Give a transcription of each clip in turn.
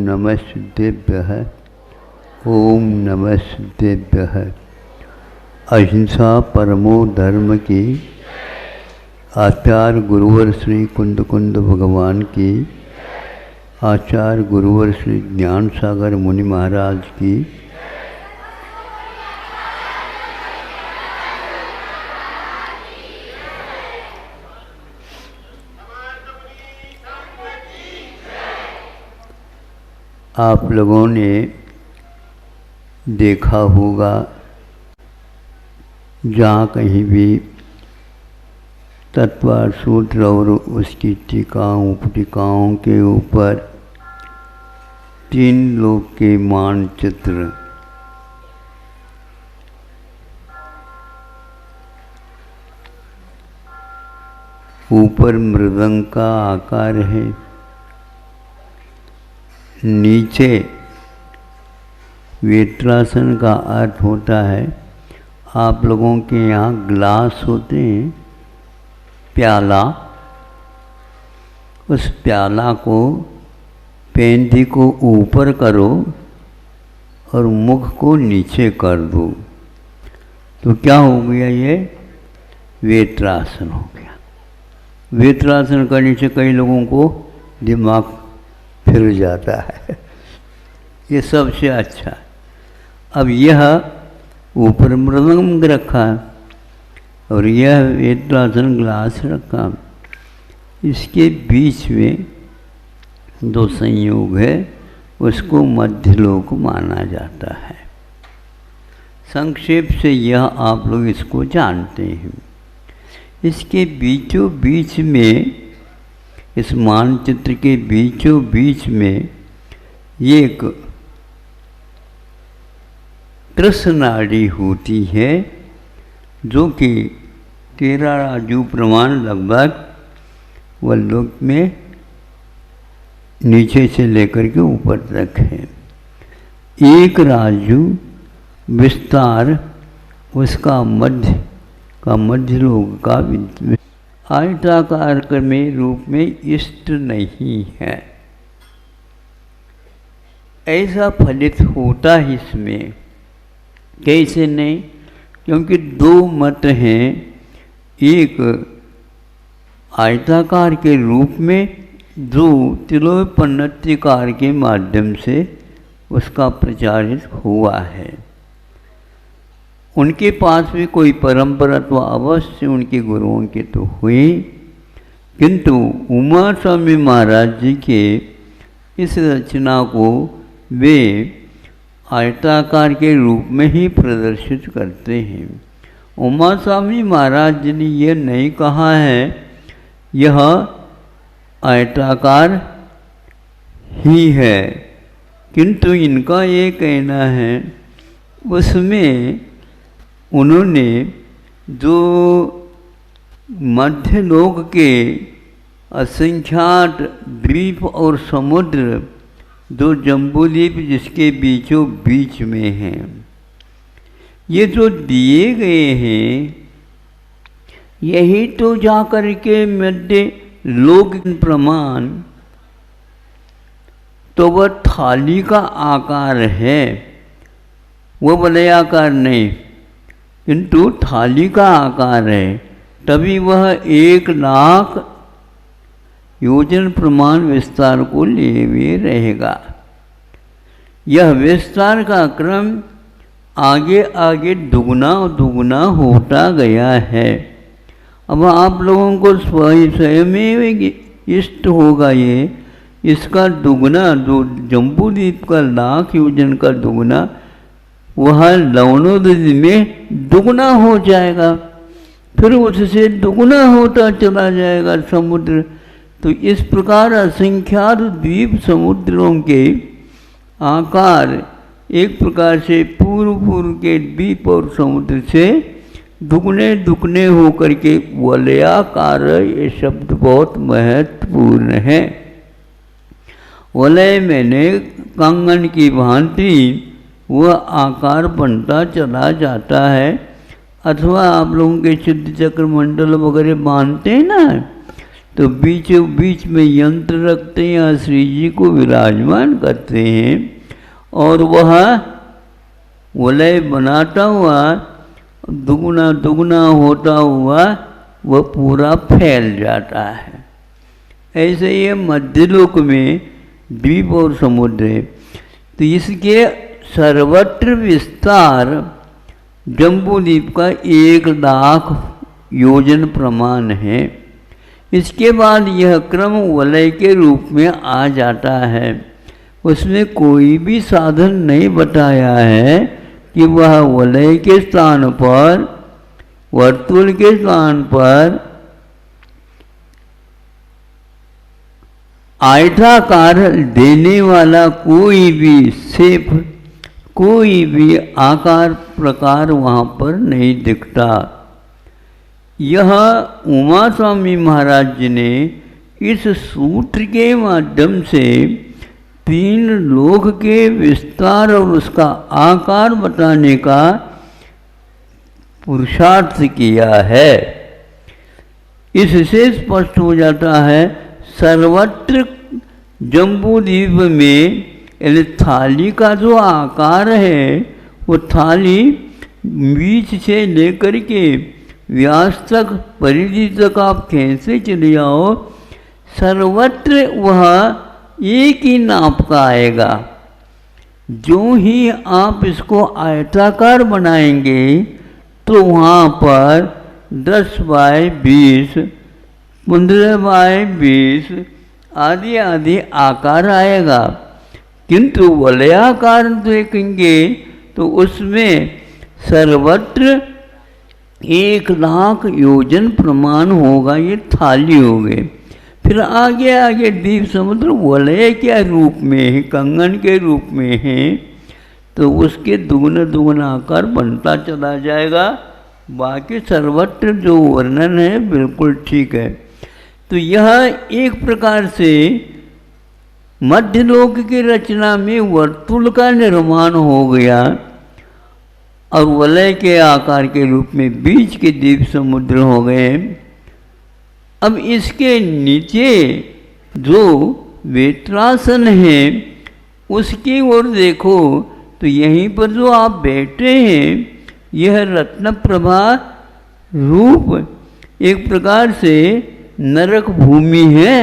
नमस्तेभ्यः। ओम नमस्तेभ्यः। अहिंसा परमो धर्म की, आचार्य गुरुवर श्री कुंद कुंद भगवान की, आचार्य गुरुवर श्री ज्ञान सागर मुनि महाराज की, आप लोगों ने देखा होगा जहाँ कहीं भी तत्वार सूत्र और उसकी टीकाओं उपटीकाओं के ऊपर तीन लोक के मानचित्र ऊपर मृदंग का आकार है, नीचे वेत्रासन का अर्थ होता है, आप लोगों के यहाँ ग्लास होते हैं, प्याला, उस प्याला को पेंदी को ऊपर करो और मुख को नीचे कर दो तो क्या हो गया, ये वेत्रासन हो गया। वेत्रासन करने से कई लोगों को दिमाग फिर जाता है, ये सबसे अच्छा। अब यह ऊपर मृदंग रखा और यह वेत्रासन ग्लास रखा, इसके बीच में दो संयोग है, उसको मध्यलोक माना जाता है। संक्षेप से यह आप लोग इसको जानते हैं। इसके बीचों बीच में, इस मानचित्र के बीचों बीच में एक कृष्णाड़ी होती है, जो कि 13 राजू प्रमाण लगभग वल्लोक में नीचे से लेकर के ऊपर तक है। एक राजू विस्तार उसका मध्य लोक का आयताकार में रूप में इष्ट नहीं है, ऐसा फलित होता है इसमें। कैसे नहीं? क्योंकि दो मत हैं, एक आयताकार के रूप में, जो तिलोय पन्नतिकार के माध्यम से उसका प्रचारित हुआ है। उनके पास भी कोई परंपरा तो अवश्य उनके गुरुओं के तो हुई, किंतु उमा स्वामी महाराज जी के इस रचना को वे आयताकार के रूप में ही प्रदर्शित करते हैं। उमा स्वामी महाराज जी ने यह नहीं कहा है यह आयताकार ही है, किंतु इनका ये कहना है, उसमें उन्होंने जो मध्यलोक के असंख्यात द्वीप और समुद्र, जो जम्बूद्वीप जिसके बीचों बीच में हैं, ये जो दिए गए हैं, यही तो जा कर के मध्य लोक प्रमाण, तो वह थाली का आकार है, वो वलयाकार नहीं, किंतु थाली का आकार है, तभी वह 1 लाख योजन प्रमाण विस्तार को लिए हुए रहेगा। यह विस्तार का क्रम आगे आगे दुगना होता गया है। अब आप लोगों को स्वयं इष्ट होगा ये, इसका दुगना, जो जम्बूद्वीप का 1 लाख योजन का दुगना, वह लवणोदय में दुगना हो जाएगा, फिर उससे दुगना होता चला जाएगा समुद्र। तो इस प्रकार असंख्यात द्वीप समुद्रों के आकार एक प्रकार से पूर्व के द्वीप और समुद्र से दुगने होकर के वलयाकार, ये शब्द बहुत महत्वपूर्ण है। वलय मैंने कंगन की भांति वह आकार बनता चला जाता है। अथवा आप लोगों के सिद्ध चक्र मंडल वगैरह बांधते हैं ना, तो बीचों बीच में यंत्र रखते हैं, यहाँ श्री जी को विराजमान करते हैं और वह वलय बनाता हुआ दुगुना दुगुना होता हुआ वह पूरा फैल जाता है। ऐसे ये मध्यलोक में द्वीप और समुद्र है। तो इसके सर्वत्र विस्तार जम्बूद्वीप का 1,00,000 योजन प्रमाण है। इसके बाद यह क्रम वलय के रूप में आ जाता है। उसमें कोई भी साधन नहीं बताया है कि वह वलय के स्थान पर, वर्तुल के स्थान पर आयताकार देने वाला कोई भी शेप, कोई भी आकार प्रकार वहाँ पर नहीं दिखता। यह उमा स्वामी महाराज जी ने इस सूत्र के माध्यम से 3 लोक के विस्तार और उसका आकार बताने का पुरुषार्थ किया है। इससे स्पष्ट हो जाता है सर्वत्र जम्बूद्वीप में यानी थाली का जो आकार है वो थाली बीच से लेकर के व्यास तक, परिधि तक आप खींचते चले जाओ, सर्वत्र वह एक ही नाप का आएगा। जो ही आप इसको आयताकार बनाएंगे तो वहाँ पर 10 बाय 20, 15 बाय 20 आदि आदि आकार आएगा। किंतु वलयाकार देखेंगे तो उसमें सर्वत्र 1,00,000 योजन प्रमाण होगा। ये थाली हो गए। फिर आगे आगे द्वीप समुद्र वलय के रूप में है, कंगन के रूप में है, तो उसके दुगना दुगना आकार बनता चला जाएगा। बाकी सर्वत्र जो वर्णन है बिल्कुल ठीक है। तो यह एक प्रकार से मध्यलोक की रचना में वर्तुल का निर्माण हो गया और वलय के आकार के रूप में बीच के द्वीप समुद्र हो गए। अब इसके नीचे जो वेत्रासन है उसकी ओर देखो तो यहीं पर जो आप बैठे हैं यह रत्न प्रभा रूप एक प्रकार से नरक भूमि है।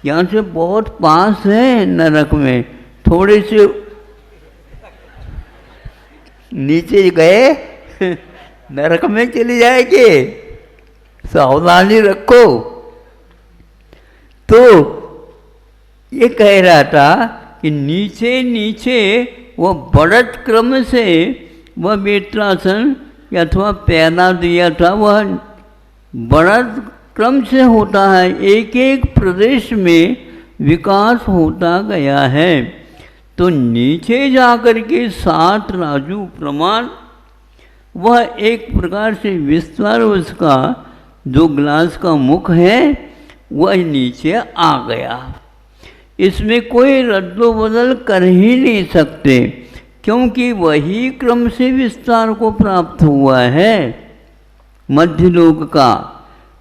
यहाँ से बहुत पास है नरक में, थोड़े से नीचे गए नरक में चले जाएंगे, सावधानी रखो। तो ये कह रहा था कि नीचे नीचे वह बढ़त क्रम से वह वेत्रासन अथवा पैदा दिया था, वह बढ़त क्रम से होता है। एक एक प्रदेश में विकास होता गया है। तो नीचे जाकर के 7 राजू प्रमाण वह एक प्रकार से विस्तार उसका जो ग्लास का मुख है वह नीचे आ गया। इसमें कोई रद्दो बदल कर ही नहीं सकते क्योंकि वही क्रम से विस्तार को प्राप्त हुआ है मध्यलोक का।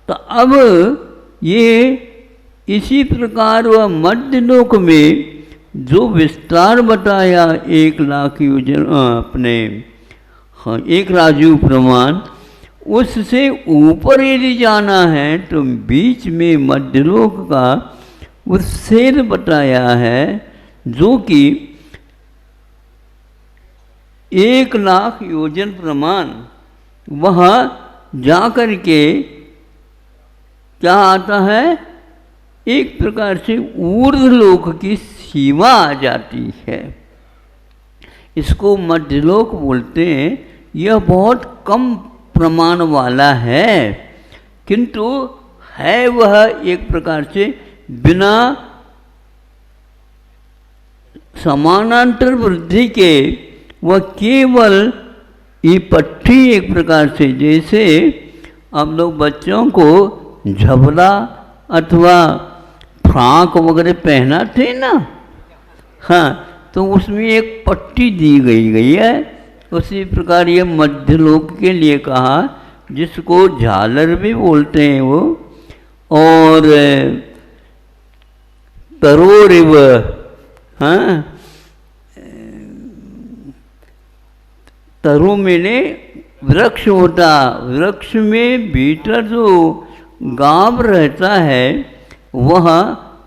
तो अब ये इसी प्रकार वह मध्यलोक में जो विस्तार बताया 1,00,000 योजन अपने 1 राजू प्रमाण, उससे ऊपर यदि जाना है तो बीच में मध्यलोक का उच्छेद बताया है जो कि 1,00,000 योजन प्रमाण। वहाँ जाकर के क्या आता है, एक प्रकार से ऊर्ध्वलोक की सीमा आ जाती है। इसको मध्यलोक बोलते हैं। यह बहुत कम प्रमाण वाला है किंतु है वह एक प्रकार से बिना समानांतर वृद्धि के, वह केवल ये पट्टी एक प्रकार से, जैसे हम लोग बच्चों को झबला अथवा फ्राक वगैरह पहनाते ना, हाँ, तो उसमें एक पट्टी दी गई है। उसी प्रकार ये मध्यलोक के लिए कहा, जिसको झालर भी बोलते हैं वो, और तरोरिव, हाँ, तरु में वृक्ष होता, वृक्ष में भीतर जो गांव रहता है वह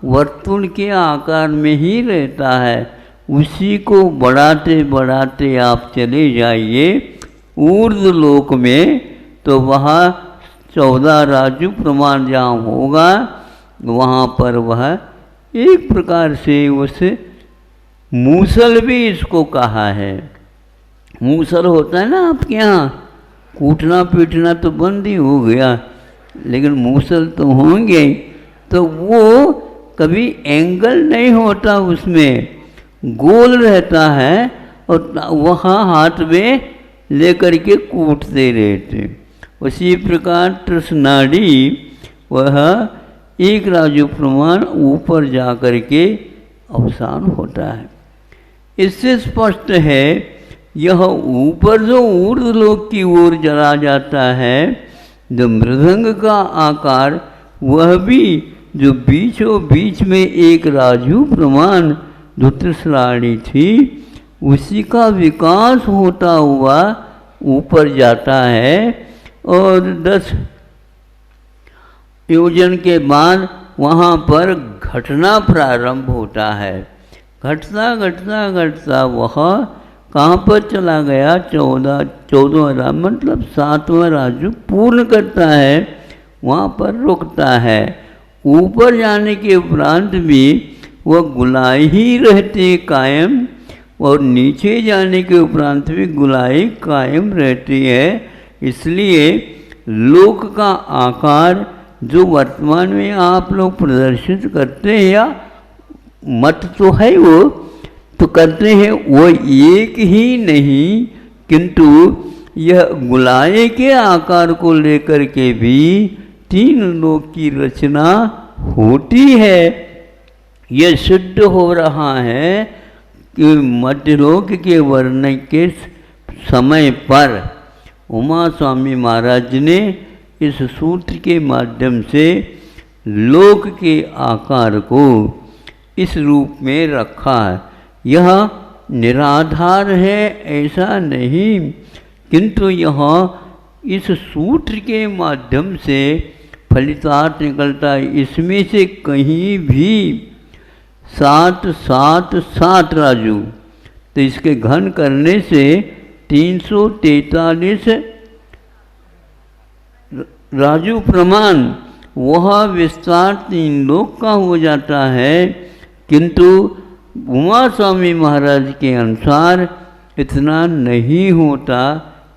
वर्तुल के आकार में ही रहता है। उसी को बढ़ाते बढ़ाते आप चले जाइए ऊर्ध्व लोक में, तो वहाँ 14 राजू प्रमाण जहाँ होगा वहाँ पर वह एक प्रकार से उस मूसल भी इसको कहा है। मूसल होता है ना आपके यहाँ, कूटना पीटना तो बंद ही हो गया, लेकिन मूसल तो होंगे। तो वो कभी एंगल नहीं होता, उसमें गोल रहता है और वहाँ हाथ में लेकर के कूटते रहते। उसी प्रकार तृष्णाड़ी वह एक राजू प्रमाण ऊपर जा कर के अवसान होता है। इससे स्पष्ट है यह ऊपर जो ऊर्ध्वलोक की ओर चला जाता है, जो मृदंग का आकार वह भी जो बीचों बीच में एक राजू प्रमाण जो तृष्णाड़ी थी उसी का विकास होता हुआ ऊपर जाता है। और 10 योजन के बाद वहाँ पर घटना प्रारंभ होता है। घटता घटता घटता वह कहाँ पर चला गया, 14वां मतलब 7वां राजू पूर्ण करता है, वहाँ पर रुकता है। ऊपर जाने के उपरांत भी वह गुलाई ही रहती कायम, और नीचे जाने के उपरांत भी गुलाई कायम रहती है। इसलिए लोक का आकार जो वर्तमान में आप लोग प्रदर्शित करते हैं, या मत तो है वो तो करते हैं, वो एक ही नहीं, किंतु यह गुलाय के आकार को लेकर के भी 3 लोक की रचना होती है। यह सिद्ध हो रहा है कि मध्यलोक के वर्णन के समय पर उमा स्वामी महाराज ने इस सूत्र के माध्यम से लोक के आकार को इस रूप में रखा है। यह निराधार है ऐसा नहीं, किंतु यह इस सूत्र के माध्यम से फलितार्थ निकलता है। इसमें से कहीं भी 7 7 7 राजू, तो इसके घन करने से 343 राजू प्रमाण वह विस्तार 3 लोक का हो जाता है। किंतु उमा स्वामी महाराज के अनुसार इतना नहीं होता,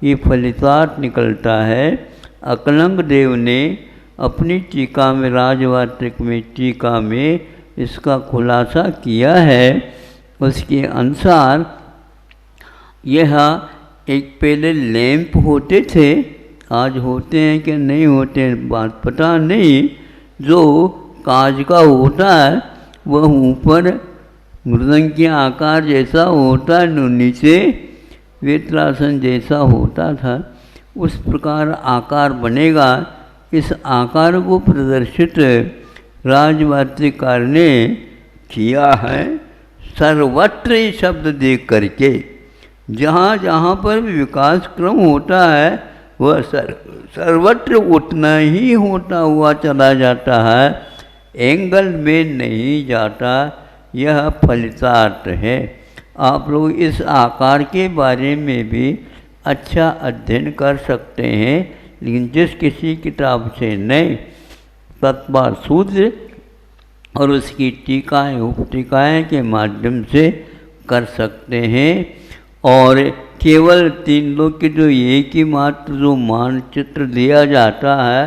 ये फलितार्थ निकलता है। अकलंग देव ने अपनी टीका में, राजवार्तिक में टीका में इसका खुलासा किया है। उसके अनुसार यह एक पहले लैंप होते थे, आज होते हैं कि नहीं होते बात पता नहीं, जो कांच का होता है वह ऊपर मृदंग के आकार जैसा होता है, नीचे वेत्रासन जैसा होता था, उस प्रकार आकार बनेगा। इस आकार को प्रदर्शित राजवार्तिकार ने किया है सर्वत्र शब्द देख करके। जहाँ जहाँ पर विकास क्रम होता है वह सर्वत्र उतना ही होता हुआ चला जाता है, एंगल में नहीं जाता। यह फलितार्थ है। आप लोग इस आकार के बारे में भी अच्छा अध्ययन कर सकते हैं, लेकिन जिस किसी किताब से नहीं, तत्पर सूत्र और उसकी टीकाएँ उपटीकाएँ के माध्यम से कर सकते हैं। और केवल 3 लोक के जो एक ही मात्र जो मानचित्र दिया जाता है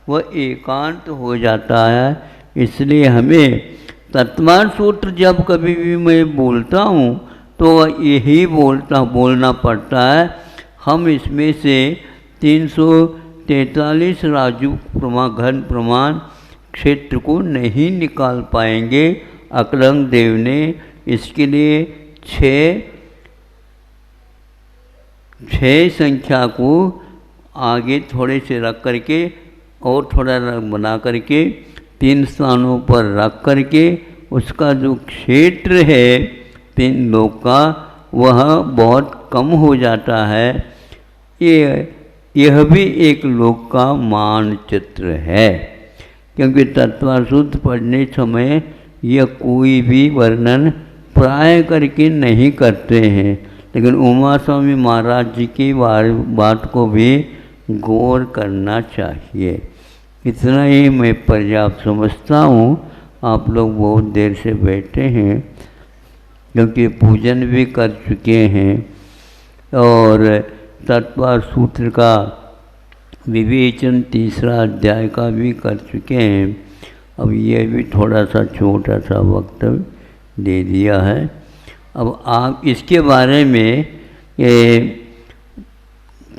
वह एकांत हो जाता है। इसलिए हमें तत्मान सूत्र जब कभी भी मैं बोलता हूँ तो यही बोलना पड़ता है। हम इसमें से 343 राजू घन प्रमाण क्षेत्र को नहीं निकाल पाएंगे। अकलंग देव ने इसके लिए 6 संख्या को आगे थोड़े से रख करके और थोड़ा बना करके 3 स्थानों पर रख करके उसका जो क्षेत्र है 3 लोक का वह बहुत कम हो जाता है। यह भी एक लोक का मानचित्र है, क्योंकि तत्वार्थ सूत्र पढ़ने समय यह कोई भी वर्णन प्राय करके नहीं करते हैं, लेकिन उमा स्वामी महाराज जी की बात को भी गौर करना चाहिए। इतना ही मैं पर्याप्त समझता हूँ। आप लोग बहुत देर से बैठे हैं, क्योंकि पूजन भी कर चुके हैं और तत्वार्थ सूत्र का विवेचन 3रा अध्याय का भी कर चुके हैं। अब ये भी थोड़ा सा छोटा सा वक्तव्य दे दिया है। अब आप इसके बारे में ये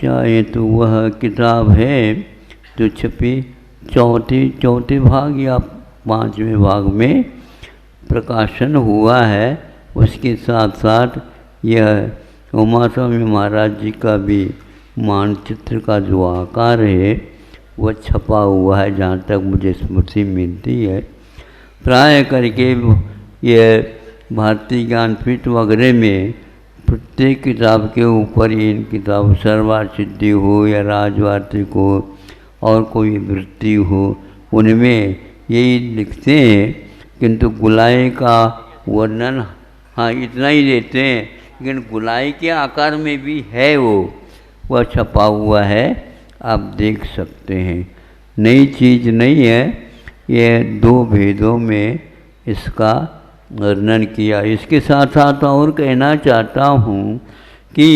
चाहे तो वह किताब है जो छपी चौथे भाग या 5वें भाग में प्रकाशन हुआ है, उसके साथ साथ यह उमा स्वामी महाराज जी का भी मानचित्र का जो आकार है वह छपा हुआ है, जहाँ तक मुझे स्मृति मिलती है। प्राय करके यह भारतीय ज्ञानपीठ वगैरह में प्रत्येक किताब के ऊपर इन किताब सर्वार्थ सिद्धि हो या राजवार्तिक हो और कोई वृत्ति हो, उनमें यही लिखते हैं। किंतु गुलाई का वर्णन हाँ इतना ही देते हैं, लेकिन गुलाई के आकार में भी है वह छपा हुआ है, आप देख सकते हैं। नई चीज़ नहीं है, यह 2 भेदों में इसका वर्णन किया। इसके साथ साथ और कहना चाहता हूँ कि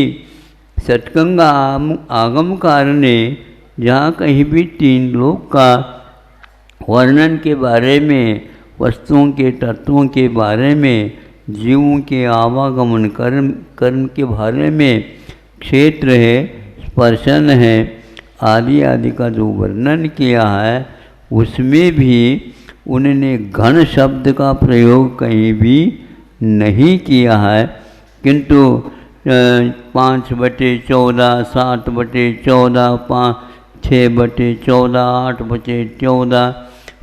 सतगंगा आगमकार ने जहाँ कहीं भी 3 लोक का वर्णन के बारे में, वस्तुओं के तत्वों के बारे में, जीवों के आवागमन कर्म के बारे में, क्षेत्र है, स्पर्शन है आदि आदि का जो वर्णन किया है, उसमें भी उन्होंने घन शब्द का प्रयोग कहीं भी नहीं किया है। किंतु 5/14, 7/14, 6/14, 8/14,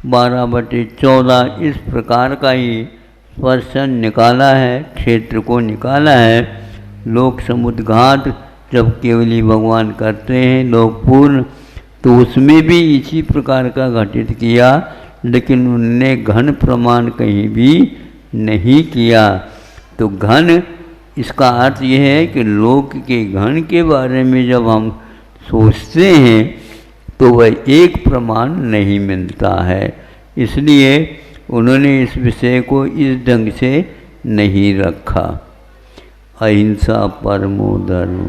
12/14 इस प्रकार का ही स्पर्शन निकाला है, क्षेत्र को निकाला है। लोक समुद्घात जब केवली भगवान करते हैं लोक पूर्ण, तो उसमें भी इसी प्रकार का घटित किया, लेकिन उनने घन प्रमाण कहीं भी नहीं किया। तो घन इसका अर्थ यह है कि लोक के घन के बारे में जब हम सोचते हैं तो वह एक प्रमाण नहीं मिलता है, इसलिए उन्होंने इस विषय को इस ढंग से नहीं रखा। अहिंसा परमो धर्म।